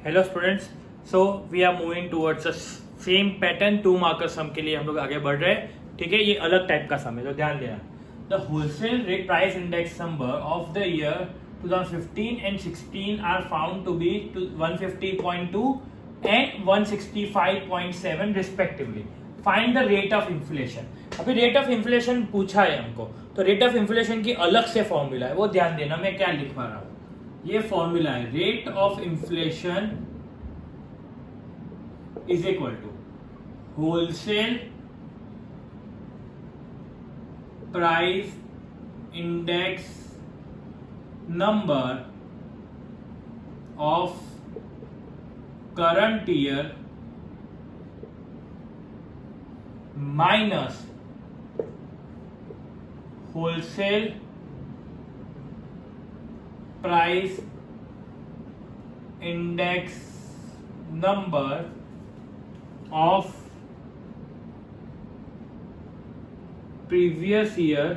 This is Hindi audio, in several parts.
Hello students, so we are moving towards the same pattern 2 marker sum के लिए हम लोग आगे बढ़ रहे हैं. ठीक है, ये अलग टाइप का सम है तो ध्यान देना. The wholesale rate price index number of the year 2015 and 16 are found to be 150.2 and 165.7 respectively. Find the rate of inflation. अभी रेट ऑफ इन्फ्लेशन पूछा है हमको, तो रेट ऑफ इन्फ्लेशन की अलग से फॉर्मूला है, वो ध्यान देना. मैं क्या लिख पा रहा हूं, ये फॉर्मूला है. Rate of inflation is equal to wholesale price index number of current year minus wholesale price index number of previous year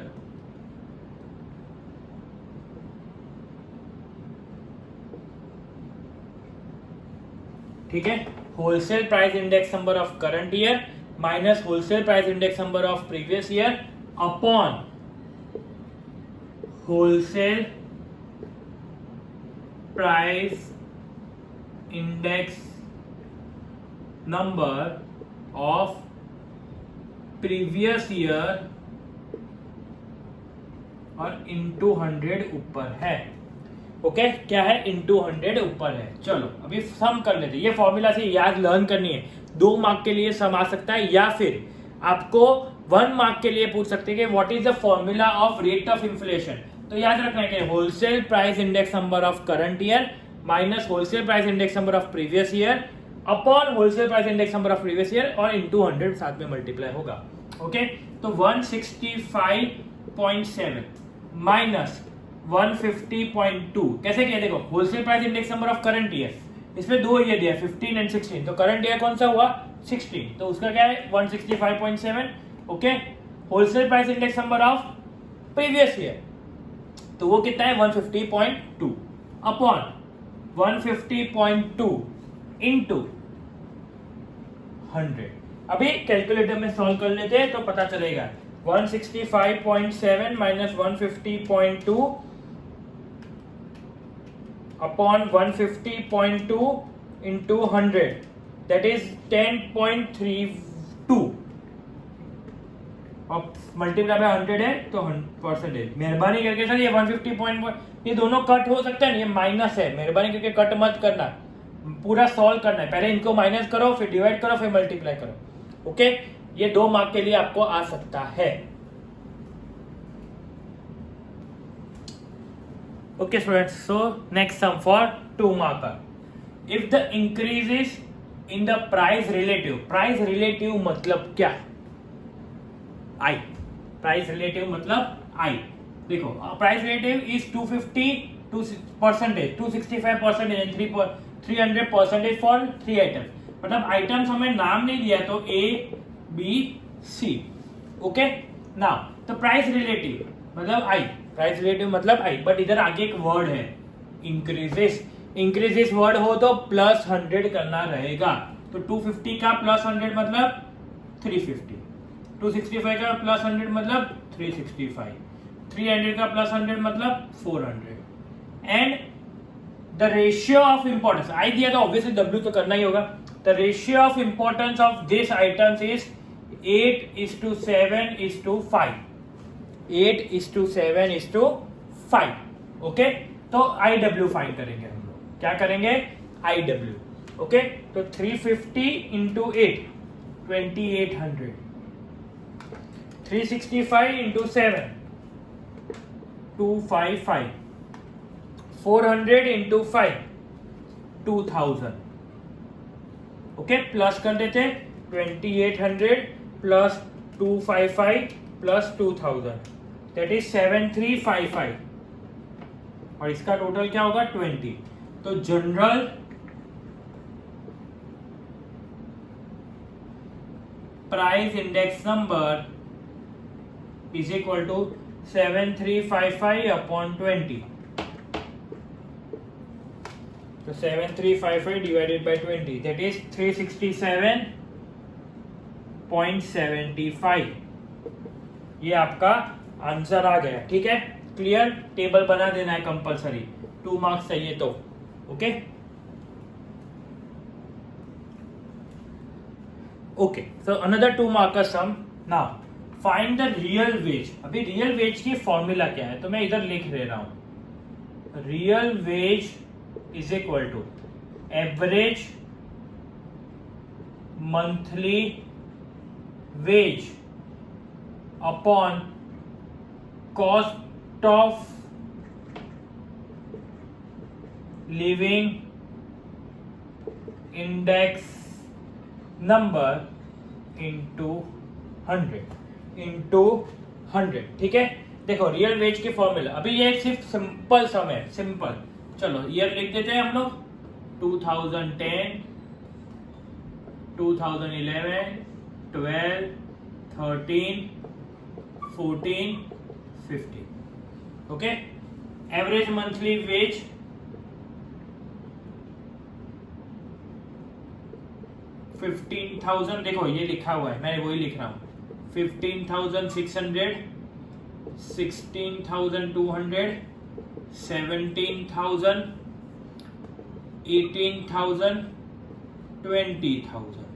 ठीक है. Wholesale price index number of current year minus wholesale price index number of previous year upon wholesale price index number of previous year और इंटू 100 ऊपर है. ओके, क्या है, इंटू 100 ऊपर है. चलो अभी सम कर लेते. ये फॉर्मूला से याद लर्न करनी है. 2 मार्क के लिए सम आ सकता है या फिर आपको 1 मार्क के लिए पूछ सकते हैं कि what is the formula of rate of inflation. तो याद रखना है कि wholesale price index number of current year minus wholesale price index number of previous year upon wholesale price index number of previous year और इंटू 100 साथ में मल्टीप्लाई होगा. ओके, तो 165.7 माइनस 150.2 कैसे किया, देखो wholesale price index number of current year, इसमें 2 ईयर दिया 15 एंड 16, तो करंट ईयर कौन सा हुआ 16, तो उसका क्या है 165.7. Okay, wholesale price index number of previous year, तो वो कितना है 150.2 अपॉन 150.2 इंटू 100. अभी कैलकुलेटर में सॉल्व कर लेते हैं तो पता चलेगा. 165.7 minus 150.2 upon 150.2 into 100 that is 10.32. अब मल्टीप्लाई बाय 100 है तो परसेंटेज. मेहरबानी करके सर ये 150. ये दोनों कट हो सकता है, ये माइनस है, मेहरबानी करके कट मत करना, पूरा सॉल्व करना है. पहले इनको माइनस करो, फिर डिवाइड करो, फिर मल्टीप्लाई करो. ओके, ये 2 मार्क के लिए आपको आ सकता है. Okay students, so next sum for 2 marker. If the increases in the price relative. Price relative मतलब क्या, आई. प्राइस रिलेटिव मतलब आई. देखो price relative is 250% 265% and 300% for 3 item. मतलब आइटम्स हमें नाम नहीं दिया तो A B C. Okay, now तो प्राइस रिलेटिव मतलब आई. प्राइस रिलेटिव मतलब आई, बट इधर आगे एक वर्ड है इंक्रीजेस. इंक्रीजेस वर्ड हो तो प्लस 100 करना रहेगा. तो 250 का प्लस 100 मतलब 350, 265 का प्लस 100 मतलब 365, 300 का प्लस 100 मतलब 400. And the ratio of importance आई दिया तो ऑब्वियसली W तो करना ही होगा. The ratio of importance of this items is 8:7:5. 8:7:5. Okay, तो IW फाइंड करेंगे हम लोग. क्या करेंगे, IW. ओके, तो 350 into 8 2800, 365 into 7 255, 400 into 5 2000. Okay, plus कर देते 2800 प्लस 255 प्लस 2000 दैट इज 7355 और इसका टोटल क्या होगा 20. तो general price index number is equal to 7355 upon 20. तो 7355 डिवाइडेड बाय 20 दैट इज 367.75। ये आपका आंसर आ गया। ठीक है, क्लियर। टेबल बना देना है कंपलसरी, 2 मार्क्स चाहिए तो। Okay okay, so another 2 marker sum. Now find the real wage. अभी रियल वेज की फॉर्मूला क्या है, तो मैं इधर लिख दे रहा हूं। Real wage is equal to average monthly wage upon cost of living index number into 100। ठीक है, देखो रियल वेज की फॉर्मूला, अभी ये सिर्फ सिंपल सम है, सिंपल। चलो ईयर लिख देते हैं हम लोग, 2010, 2011, 12, 13, 14, 15। ओके, एवरेज मंथली वेज 15,000, देखो ये लिखा हुआ है, मैं वही लिख रहा हूं। 15,600, 16,200, 17,000, 18,000, 20,000।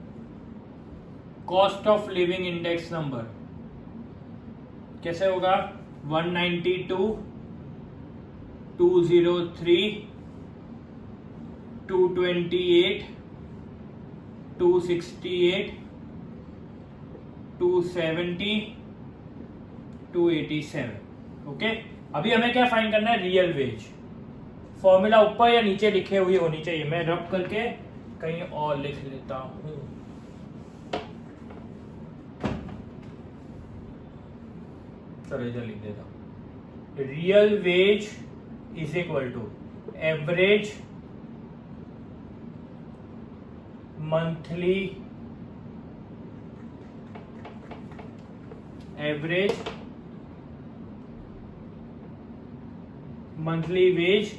Cost of living index number कैसे होगा? 192, 203, 228, 268, 270, 287। ओके, अभी हमें क्या फाइंड करना है? Real veg. फॉर्मूला ऊपर या नीचे लिखे हुई होनी चाहिए, मैं रब करके कहीं और लिख लेता हूं। चलो इधर लिख देता हूं। Real wage is equal to average monthly wage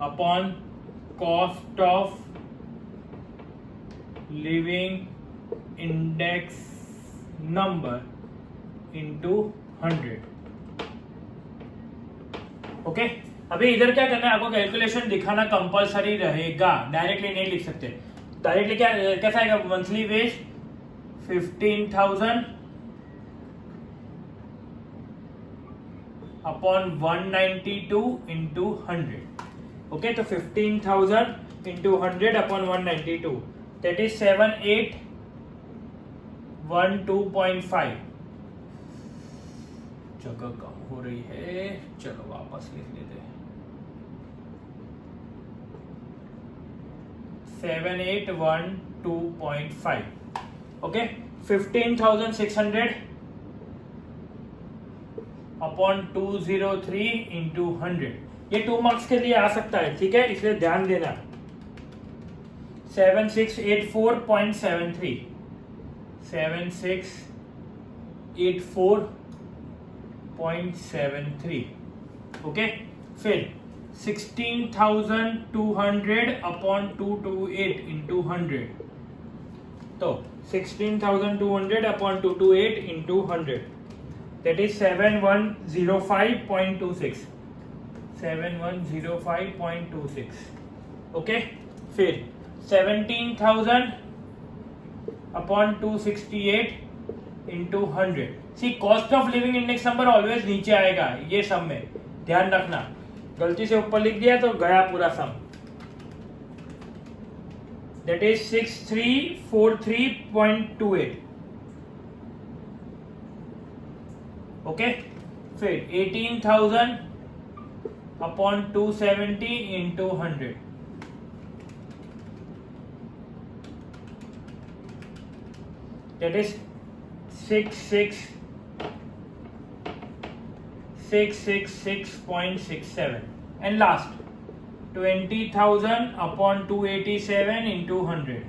upon cost of living index number into 100। Okay, अभी इधर क्या करना है, आपको कैलकुलेशन दिखाना कंपलसरी रहेगा, डायरेक्टली नहीं लिख सकते। डायरेक्टली क्या कैसा आएगा? Monthly wage 15,000 upon 192 into 100। Okay, तो 15,000 इंटू 100 अपॉन 192 दैट इज 7812.5। जगह कम हो रही है, चलो वापस लिख लेते हैं। 7812.5। Okay, 15,600 upon 203 into 100। ये 2 मार्क्स के लिए आ सकता है, ठीक है, इसलिए ध्यान देना। 7684.73, 7684.73। ओके, फिर 16,200 अपॉन 228 इंटू 100। तो 16,200 upon 228 into 100 that is 7105.26, 7105.26। Okay, फिर 17,000 upon 268 into 100। See, cost of living index number always नीचे आएगा ये सम में, ध्यान रखना। गलती से ऊपर लिख दिया तो गया पूरा सम। That is 6343.28। ओके, फिर 18,000 upon 270 into 100 that is 666.67। And last 20,000 upon 287 into 100।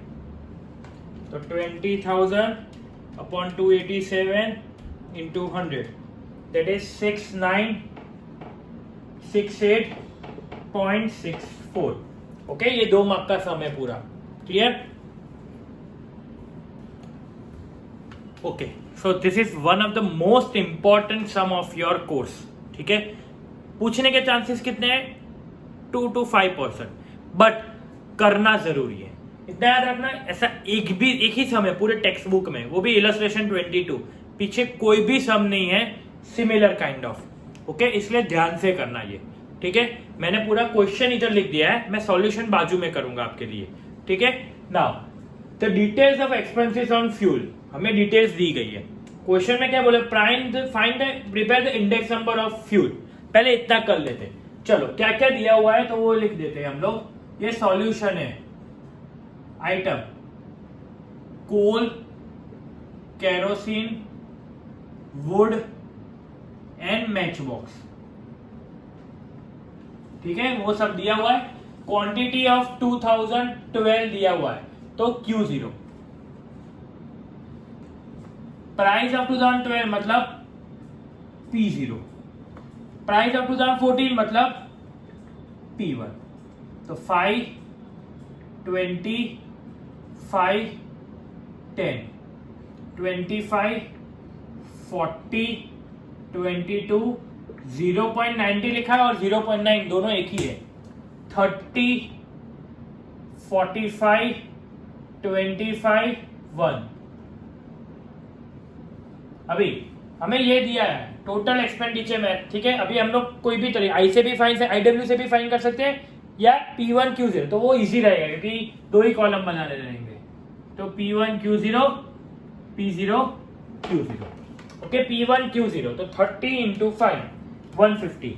तो 20,000 upon 287 into 100 that is 69 68.64। Okay, ये 2 मार्क का सम है पूरा। Clear? Okay, so this is one of the most important sum of your course. ठीक है, पूछने के चांसेस कितने हैं? 2 to 5%, बट करना जरूरी है। इतना याद रखना, ऐसा एक ही सम है पूरे टेक्स्ट बुक में, वो भी इलस्ट्रेशन 22, पीछे कोई भी सम नहीं है सिमिलर काइंड ऑफ। ओके, इसलिए ध्यान से करना ये। ठीक है, मैंने पूरा क्वेश्चन इधर लिख दिया है, मैं सॉल्यूशन बाजू में करूंगा आपके लिए। ठीक है, now the details of expenses on fuel, हमें डिटेल्स दी गई है। क्वेश्चन में क्या बोले? Find prepare the index number of fuel. पहले इतना कर लेते, चलो क्या क्या दिया हुआ है तो वो लिख देते हैं हम लोग। ये सॉल्यूशन है। Item coal, kerosene, wood and match box. ठीक है, वो सब दिया हुआ है। क्वांटिटी ऑफ 2012 दिया हुआ है, तो Q0। प्राइस ऑफ 2012 मतलब P0। प्राइस ऑफ 2014 मतलब P1। तो 5, 20, 5, 10, 25, 40, 22, 0.90 लिखा है और 0.9 दोनों एक ही है। 30, 45, 25, 1। अभी हमें ये दिया है टोटल एक्सपेंडिचर में। ठीक है, अभी हम लोग कोई भी तरीके, आई से भी फाइन, आईडब्ल्यू से भी फाइन कर सकते हैं, या P1 Q0, तो वो इजी रहेगा क्योंकि 2 ही कॉलम बनाने रहेंगे। तो P1 Q0, P0 Q0। Okay, P1 Q0 तो 30 into 5, 150।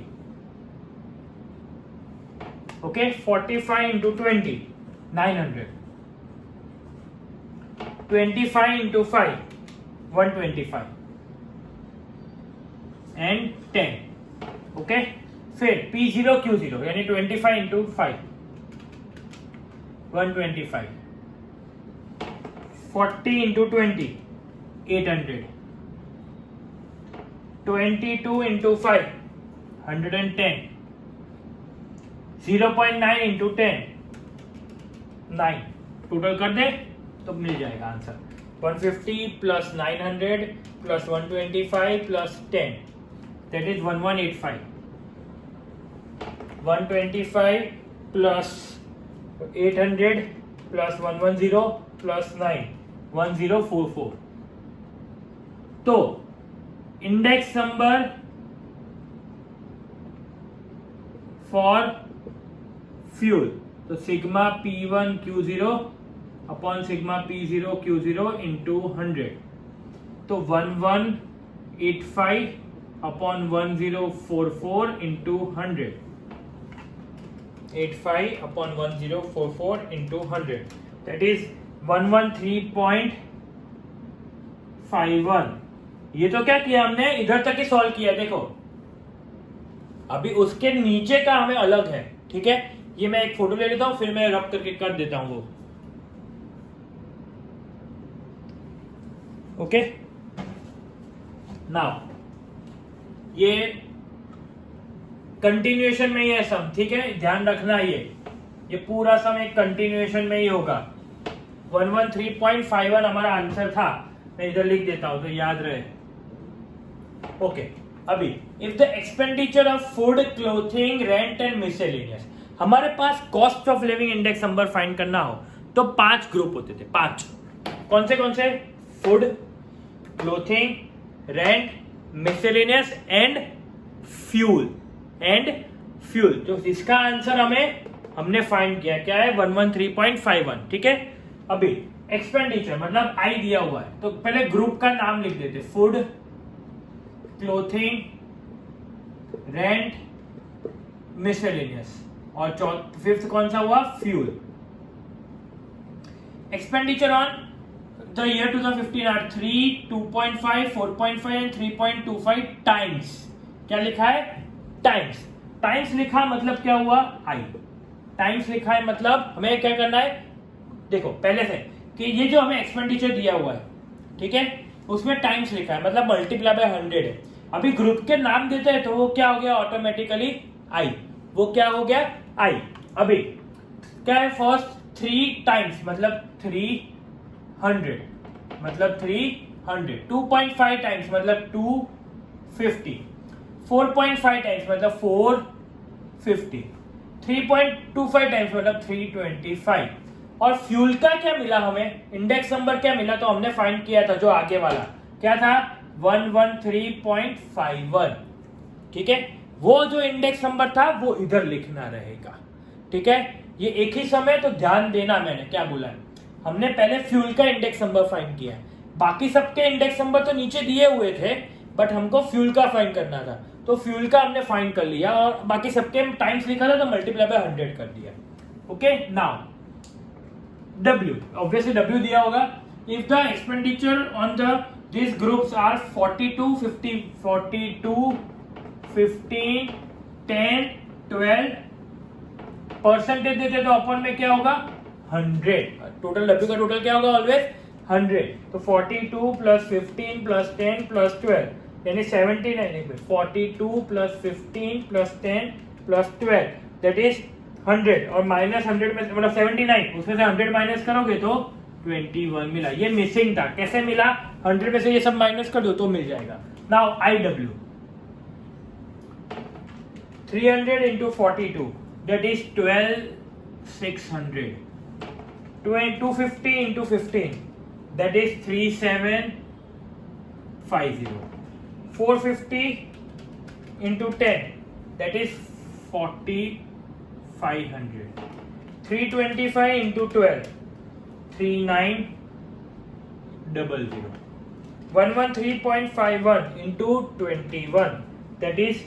Okay, 45 into 20, 900। 25 into 5, 125 and 10। Okay, फिर P0 Q0 यानी 25 into 5, 125। 40 into 20, 800। 22 into 5, 110। 0.9 into 10, 9। Total कर दे तो मिल जाएगा answer. 150 plus 900 plus 125 plus 10, that is 1185। 125 plus 800 plus 110 plus 9, 1044। तो इंडेक्स नंबर फॉर फ्यूल, तो sigma P1 Q0 upon sigma P0 Q0 into 100, तो 1185 upon 1044 into 100, 85 upon 1044 into 100, that is 113.51। ये तो क्या किया हमने, इधर तक ही सॉल्व किया। देखो अभी उसके नीचे का हमें अलग है। ठीक है, ये मैं एक फोटो ले लेता हूं, फिर मैं रब करके कर देता हूं वो। ओके, नाउ ये कंटिन्यूएशन में ही है सम। ठीक है, ध्यान रखना, ये पूरा सम एक कंटिन्यूएशन में ही होगा। 113.51 हमारा आंसर था, मैं इधर लिख देता हूं तो याद रहे। ओके, अभी if the expenditure of food, clothing, rent and miscellaneous, हमारे पास cost of living index number find करना हो तो 5 ग्रुप होते थे। 5 कौन से? Food, clothing, rent, miscellaneous and fuel. तो इसका आंसर हमने फाइंड किया, क्या है? 113.51। ठीक है, अभी एक्सपेंडिचर मतलब आई दिया हुआ है, तो पहले ग्रुप का नाम लिख देते, फूड, क्लोथिंग, रेंट, मिसलेनियस, और फिफ्थ कौन सा हुआ? Fuel. Expenditure on the year 2015 are 3, 2.5, 4.5 and 3.25 times. क्या लिखा है? टाइम्स लिखा मतलब क्या हुआ? आई। टाइम्स लिखा है मतलब हमें क्या करना है? देखो पहले से कि ये जो हमें एक्सपेंडिचर दिया हुआ है, ठीक है, उसमें टाइम्स लिखा है मतलब मल्टीप्लाई बाय 100 है। अभी ग्रुप के नाम देते हैं तो वो क्या हो गया? ऑटोमेटिकली आई, वो क्या हो गया आई। अभी क्या है फर्स्ट 3 टाइम्स मतलब 300 मतलब 300, 2.5 टाइम्स मतलब 250, 4.5 टाइम्स मतलब 450, 3.25 टाइम्स मतलब 325। और फ्यूल का क्या मिला हमें, इंडेक्स नंबर क्या मिला, तो हमने फाइंड किया था जो आगे वाला क्या था 113.51। ठीक है, वो जो इंडेक्स नंबर था वो इधर लिखना रहेगा। ठीक है, ये एक ही समय, तो ध्यान देना मैंने क्या बोला है, हमने पहले फ्यूल का इंडेक्स नंबर फाइंड किया है, बाकी सबके इंडेक्स नंबर तो नीचे दिए हुए थे, बट हमको फ्यूल का फाइंड करना था, तो फ्यूल का हमने फाइंड कर लिया और बाकी सबके टाइम्स लिखा था तो मल्टीप्लाई बाय 100 कर दिया। Okay, now W, obviously W दिया होगा। If the expenditure on these groups are 42, 50, 42, 15, 10, 12 percentage देते तो अपन में क्या होगा 100। टोटल W का टोटल क्या होगा ऑलवेज 100। तो 42 प्लस 15 प्लस 10 प्लस 12 यानी 79, 42 plus 15 plus 10 plus 12 that is 100 और माइनस 100 में मतलब 79, उसमें से 100 माइनस करोगे तो 21 मिला। ये मिसिंग था, कैसे मिला, 100 में से ये सब माइनस कर दो तो मिल जाएगा। Now IW 300 into 42 that is 12,600, 250 into 15 that is 3,750, 450 into 10 that is 4,500, 325 into 12 3,900, 113.51 into 21 that is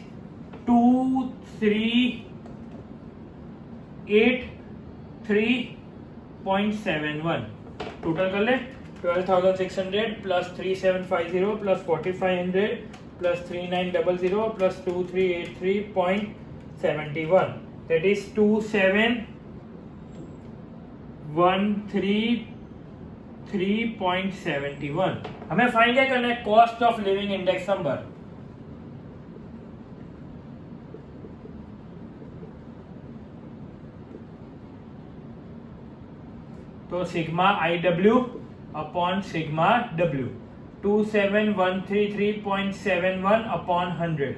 2,383.71। Total कर ले 12,600 plus 3,750 plus 4,500 plus 3,900 plus 2,383.71 that is 2,713.71। हमें फाइंड क्या करना है, cost of living index number. तो sigma IW upon sigma W 2,713.71 upon 100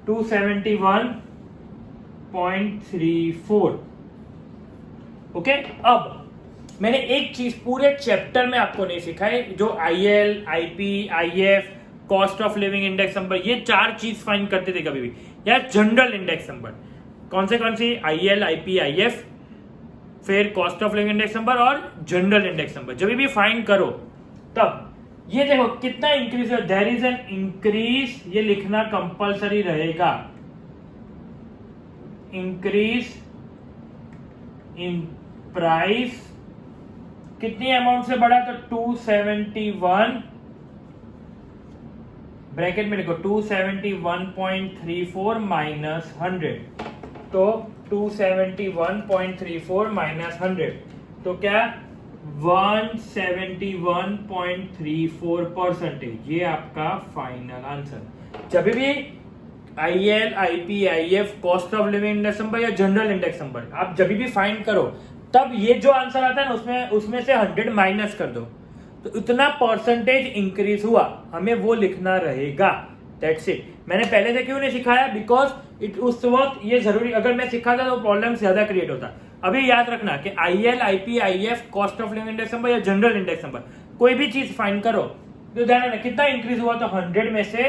271.34। Okay, अब मैंने एक चीज पूरे चैप्टर में आपको नहीं सिखाई, जो IL, IP, IF, cost of living index number, ये 4 चीज फाइंड करते थे कभी भी, या जनरल इंडेक्स नंबर। कौन सी IL, IP, IF, फिर cost of living index number और जनरल इंडेक्स नंबर। जब भी फाइंड करो तब ये देखो कितना इंक्रीज है, देयर इज एन इंक्रीज, ये लिखना कंपलसरी रहेगा, इंक्रीज इन प्राइस। कितनी अमाउंट से बढ़ा, तो 271, ब्रैकेट में लिखो 271.34 माइनस 100, तो 271.34 माइनस 100 तो क्या 171.34%। ये आपका फाइनल आंसर। जब भी IL, IP, IF, cost of living index number या जनरल इंडेक्स नंबर आप जब भी फाइंड करो तब ये जो आंसर आता है ना उसमें से 100 माइनस कर दो, तो इतना परसेंटेज इंक्रीज हुआ हमें वो लिखना रहेगा। That's it. मैंने पहले से क्यों नहीं सिखाया, बिकॉज उस वक्त ये जरूरी, अगर मैं सिखाता तो प्रॉब्लम ज्यादा क्रिएट होता। अभी याद रखना कि IL, IP, IF, cost of living index number या जनरल इंडेक्स नंबर कोई भी चीज फाइंड करो तो ध्यान रखना कितना इंक्रीज हुआ, तो 100 में से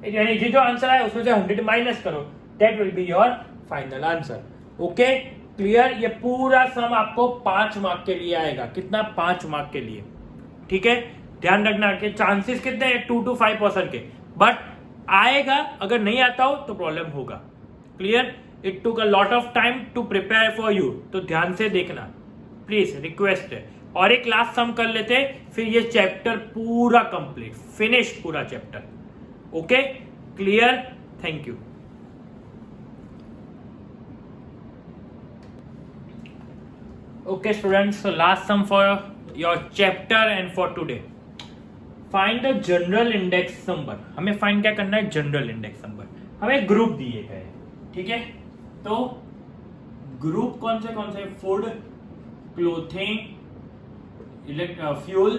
यानी जो आंसर आया उसमें से 100 माइनस करो, that will be your final answer. Okay, clear. ये पूरा सम आपको 5 मार्क के लिए आएगा। कितना, 5 मार्क के लिए। ठीक है, ध्यान रखना कि चांसेस कितने हैं 2 to 5% के, बट आएगा। अगर नहीं आता हो तो प्रॉब्लम होगा। Clear. It took a lot of time to prepare for you, तो ध्यान से देखना प्लीज, रिक्वेस्ट है। और एक लास्ट सम कर लेते, फिर ये चैप्टर पूरा कंप्लीट, फिनिश पूरा chapter. Okay, clear, thank you. Okay students, so last sum for your chapter and for today. Find the general index number. हमें find क्या करना है, जनरल इंडेक्स नंबर। हमें ग्रुप दिए गए, ठीक है। तो ग्रुप कौन से food, clothing, fuel,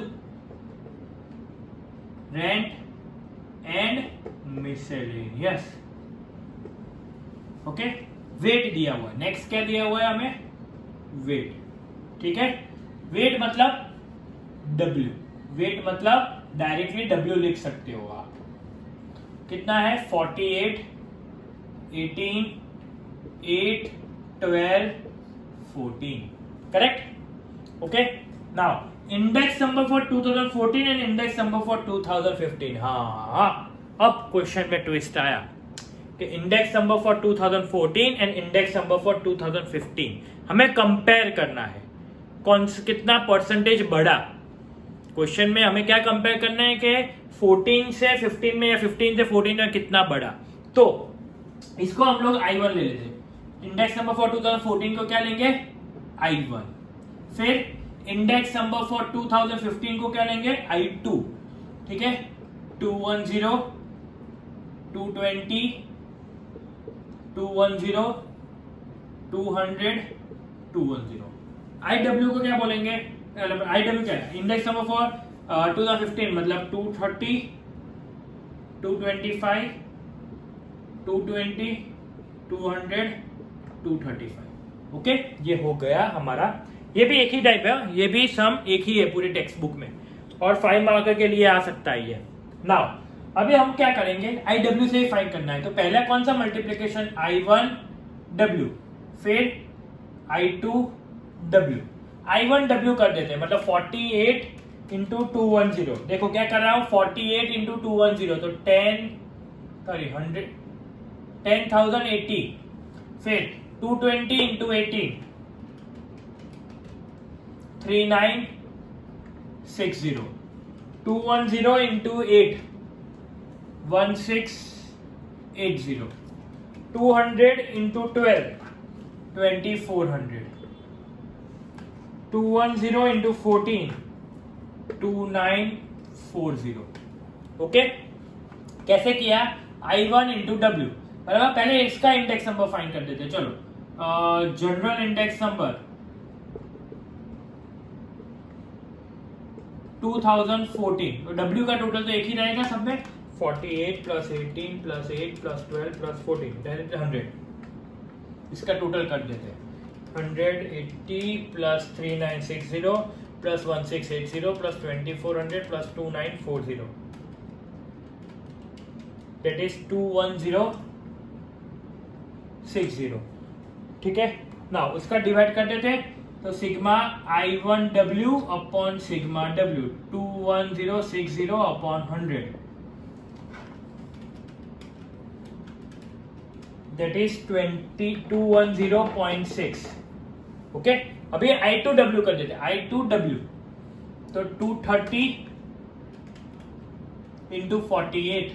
rent and miscellaneous. Okay, weight दिया हुआ है। नेक्स्ट क्या दिया हुआ है हमें, वेट, ठीक है। वेट मतलब W, वेट मतलब डायरेक्टली W लिख सकते हो आप। कितना है, 48, 18, 8, 12, 14, correct. Okay, now index number for 2014 and index number for 2015। हाँ, अब क्वेश्चन में ट्विस्ट आया कि index number for 2014 and index number for 2015 हमें कंपेयर करना है, कितना परसेंटेज बढ़ा। क्वेश्चन में हमें क्या कंपेयर करना है कि 14 से 15 में या 15 से 14 में कितना बढ़ा। तो इसको हम लोग I1 ले लेते हैं। इंडेक्स नंबर फॉर 2014 को क्या लेंगे, I1। फिर इंडेक्स नंबर फॉर 2015 को क्या लेंगे, I2, ठीक है। 210, 220, 210, 200, 210। IW को क्या बोलेंगे, IW क्या है, इंडेक्स नंबर फॉर 2015 मतलब 230, 225, 220, 200, 235। ओके, ये हो गया हमारा। ये भी एक ही टाइप है, ये भी सम एक ही है पूरी टेक्स्ट बुक में, और 5 मार्कर के लिए आ सकता है ये। नाउ अभी हम क्या करेंगे, IW से ही फाइंड करना है। तो पहला कौन सा मल्टीप्लीकेशन, I1W, फिर I2W। I1W कर देते हैं, मतलब 48 इंटू 210। देखो क्या कर रहा हूं, 48 इंटू 210 तो 10,080। फिर 220 into 18 3960। 210 into 8 1680। 200 into 12 2400। 210 into 14 2940। Okay, कैसे किया, I1 इंटू W, मतलब पहले इसका इंडेक्स नंबर फाइंड कर देते। चलो, जनरल इंडेक्स नंबर 2014, तो W का टोटल तो एक ही रहेगा सब में, 48 plus 18 plus 8 plus 12 plus 14 direct 100। इसका टोटल कर देते हैं, 180 plus 3960 plus 1680 plus 2400 plus 2940, that is 21060। ठीक है, नाउ उसका डिवाइड कर देते हैं, तो sigma I1W upon sigma W, 21060 upon 100, that is 210.6। Okay, अभी I2W कर देते हैं, I2W तो 230 इंटू 48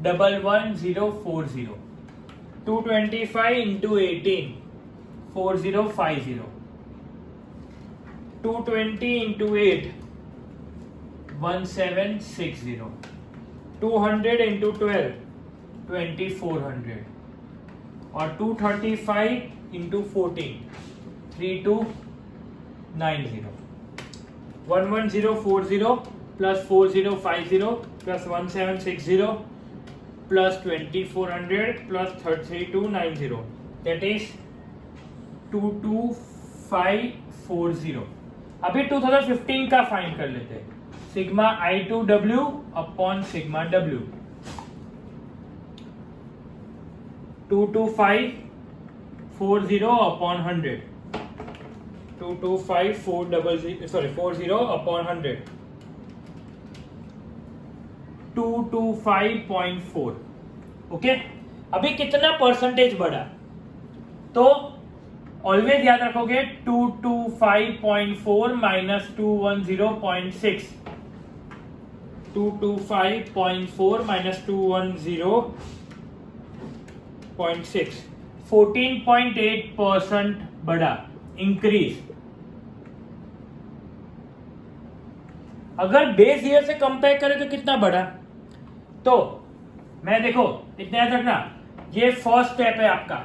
11040, 225 इंटू 18 4050, 220 इंटू 8 1760, 200 इंटू 12 2400 और 235 into 14 3290, 11040 plus 4050 plus 1760 plus 2400 plus 3290, that is 22540। अभी 2015 का फाइंड कर लेते हैं, sigma I2W upon sigma W, 22540 upon 100, 22540 upon 100, 225.4। Okay, अभी कितना परसेंटेज बढ़ा, तो ऑलवेज याद रखोगे 225.4 माइनस 210.6, 225.4 माइनस 210.6, 14.8% बढ़ा, इंक्रीज। अगर बेस ईयर से कंपेयर करें तो कितना बढ़ा, तो मैं देखो इतना याद रखना, ये फर्स्ट स्टेप है आपका,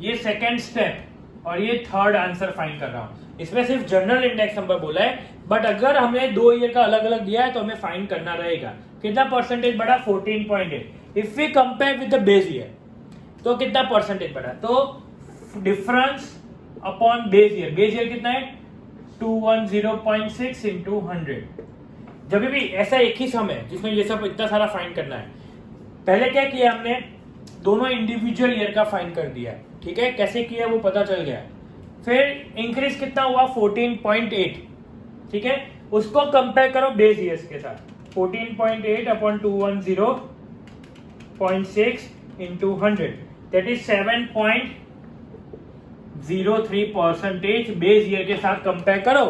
ये सेकेंड स्टेप और ये थर्ड आंसर फाइंड कर रहा हूं। इसमें सिर्फ जनरल इंडेक्स नंबर बोला है, बट अगर हमें 2 ईयर का अलग अलग दिया है तो हमें फाइंड करना रहेगा। कितना परसेंटेज बढ़ा? 14.8। If we compare with the base year तो कितना परसेंटेज बढ़ा? तो difference upon base year, base year कितना है? 210.6 इंटू 100। जब भी ऐसा एक ही सम है जिसमें ये सब इतना सारा फाइंड करना है, पहले क्या किया हमने, दोनों इंडिविजुअल ईयर का फाइंड कर दिया, ठीक है, कैसे किया वो पता चल गया। फिर इंक्रीज कितना हुआ? 14.8, ठीक है, उसको कंपेयर करो बेस ईयर्स के साथ। 14.8 upon 210.6 into 100, that is 7.03% base year के साथ कंपेयर करो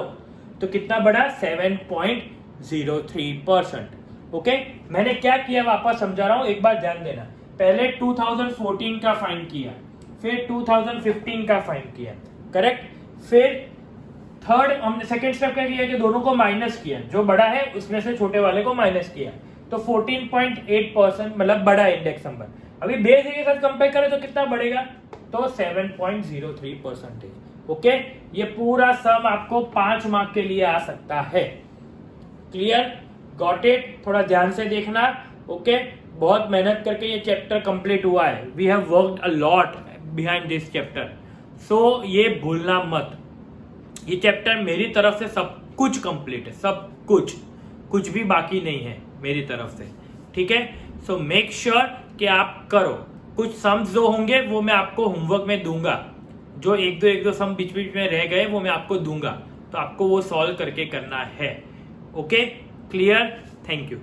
तो कितना बढ़ा? 7.03%। ओके, मैंने क्या किया वापस समझा रहा हूं, एक बार ध्यान देना। पहले 2014 का फाइंड किया, फिर 2015 का फाइंड किया, करेक्ट। फिर थर्ड हमने सेकेंड स्टेप क्या किया कि दोनों को माइनस किया, जो बड़ा है उसमें से छोटे वाले को माइनस किया, तो 14.8% मतलब बड़ा इंडेक्स नंबर। अभी बेस के साथ कंपेयर करें तो कितना बढ़ेगा? तो 7.03%। ओके, ये पूरा सम आपको 5 मार्क के लिए आ सकता है। क्लियर? Got it? थोड़ा ध्यान से देखना। ओके, बहुत मेहनत करके ये चैप्टर कंप्लीट हुआ है। We have worked a lot behind this chapter, so ये भूलना मत। ये चैप्टर मेरी तरफ से सब कुछ कंप्लीट है, सब कुछ, कुछ भी बाकी नहीं है मेरी तरफ से, ठीक है। सो मेक श्योर कि आप करो। कुछ सम्स जो होंगे वो मैं आपको होमवर्क में दूंगा, जो एक दो सम बीच बीच में रह गए वो मैं आपको दूंगा, तो आपको वो सॉल्व करके करना है। Okay, clear? Thank you.